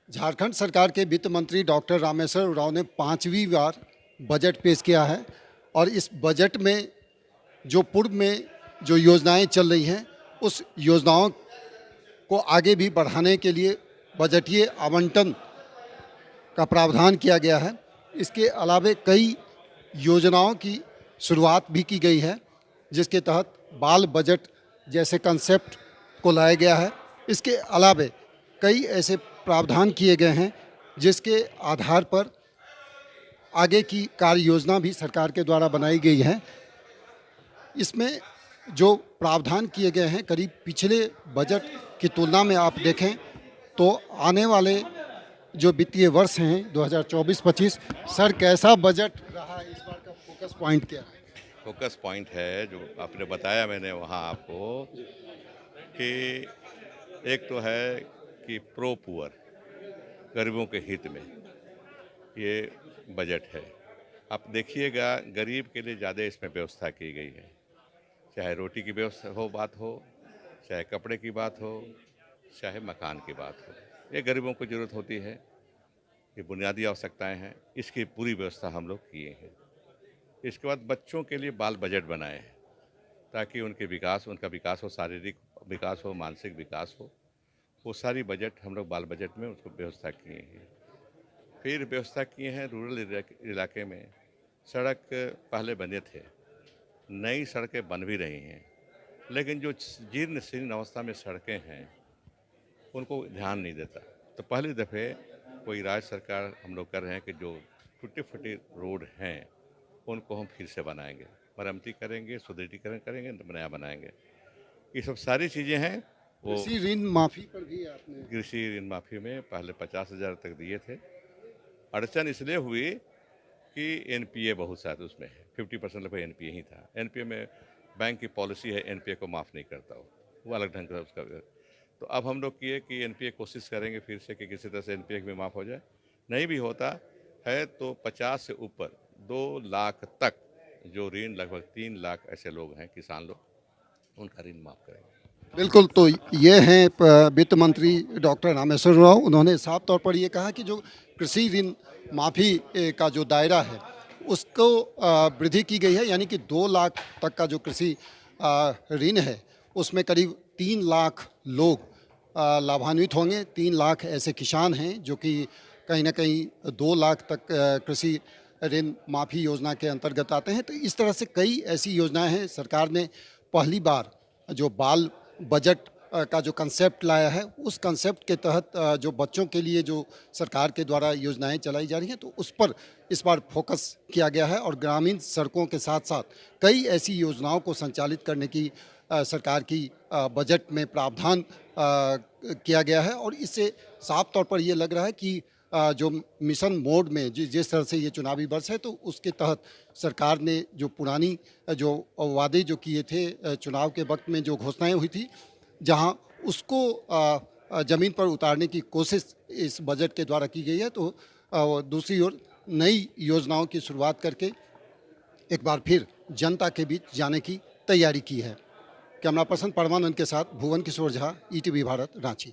झारखंड सरकार के वित्त मंत्री डॉक्टर रामेश्वर उरांव ने 5वीं बार बजट पेश किया है और इस बजट में जो पूर्व में जो योजनाएं चल रही हैं उस योजनाओं को आगे भी बढ़ाने के लिए बजटीय आवंटन का प्रावधान किया गया है। इसके अलावा कई योजनाओं की शुरुआत भी की गई है जिसके तहत बाल बजट जैसे कंसेप्ट को लाया गया है। इसके अलावा कई ऐसे प्रावधान किए गए हैं जिसके आधार पर आगे की कार्य योजना भी सरकार के द्वारा बनाई गई है। इसमें जो प्रावधान किए गए हैं करीब पिछले बजट की तुलना में आप देखें तो आने वाले जो वित्तीय वर्ष हैं 2024-25 सर कैसा बजट रहा है, इस बार का फोकस पॉइंट क्या है? फोकस पॉइंट है जो आपने बताया मैंने वहाँ आपको कि एक तो है कि प्रो पुअर गरीबों के हित में ये बजट है। आप देखिएगा गरीब के लिए ज़्यादा इसमें व्यवस्था की गई है, चाहे रोटी की व्यवस्था हो बात हो, चाहे कपड़े की बात हो, चाहे मकान की बात हो। ये गरीबों को ज़रूरत होती है, ये बुनियादी आवश्यकताएं हैं, इसकी पूरी व्यवस्था हम लोग किए हैं। इसके बाद बच्चों के लिए बाल बजट बनाए हैं ताकि उनका विकास हो, शारीरिक विकास हो, मानसिक विकास हो। वो सारी बजट हम लोग बाल बजट में उसको व्यवस्था किए हैं। फिर व्यवस्था किए हैं रूरल इलाके में सड़क पहले बने थे, नई सड़कें बन भी रही हैं, लेकिन जो जीर्ण शीर्ण अवस्था में सड़कें हैं उनको ध्यान नहीं देता। तो पहली दफ़े कोई राज्य सरकार हम लोग कर रहे हैं कि जो टूटे फूटे रोड हैं उनको हम फिर से बनाएंगे, मरम्मती करेंगे, सुदृढ़ीकरण करेंगे, नया बनाएंगे। ये सब सारी चीज़ें हैं। वो कृषि ऋण माफी पर भी आपने कृषि ऋण माफ़ी में पहले 50,000 तक दिए थे। अड़चन इसलिए हुई कि एनपीए बहुत सारे उसमें है, 50% लगभग एनपीए ही था। एनपीए में बैंक की पॉलिसी है एनपीए को माफ़ नहीं करता वो अलग ढंग का उसका। तो अब हम लोग किए कि एनपीए कोशिश करेंगे फिर से कि किसी तरह से एनपीए भी माफ़ हो जाए। नहीं भी होता है तो 50 से ऊपर 2 लाख तक जो ऋण, लगभग 3 लाख ऐसे लोग हैं किसान लोग, उनका ऋण माफ़ करेंगे। बिल्कुल। तो ये हैं वित्त मंत्री डॉक्टर रामेश्वर उरांव। उन्होंने साफ तौर पर ये कहा कि जो कृषि ऋण माफ़ी का जो दायरा है उसको वृद्धि की गई है, यानी कि 2 लाख तक का जो कृषि ऋण है उसमें करीब 3 लाख लोग लाभान्वित होंगे। 3 लाख ऐसे किसान हैं जो कि कहीं ना कहीं 2 लाख तक कृषि ऋण माफ़ी योजना के अंतर्गत आते हैं। तो इस तरह से कई ऐसी योजनाएं हैं। सरकार ने पहली बार जो बाल बजट का जो कंसेप्ट लाया है उस कंसेप्ट के तहत जो बच्चों के लिए जो सरकार के द्वारा योजनाएं चलाई जा रही हैं तो उस पर इस बार फोकस किया गया है और ग्रामीण सड़कों के साथ साथ कई ऐसी योजनाओं को संचालित करने की सरकार की बजट में प्रावधान किया गया है। और इससे साफ तौर पर ये लग रहा है कि जो मिशन मोड में जिस तरह से ये चुनावी वर्ष है तो उसके तहत सरकार ने जो पुरानी जो वादे जो किए थे चुनाव के वक्त में जो घोषणाएं हुई थी, जहां उसको ज़मीन पर उतारने की कोशिश इस बजट के द्वारा की गई है। तो दूसरी ओर नई योजनाओं की शुरुआत करके एक बार फिर जनता के बीच जाने की तैयारी की है। कैमरा पर्सन परमानंद के साथ भुवन किशोर झा, ईटीवी भारत, रांची।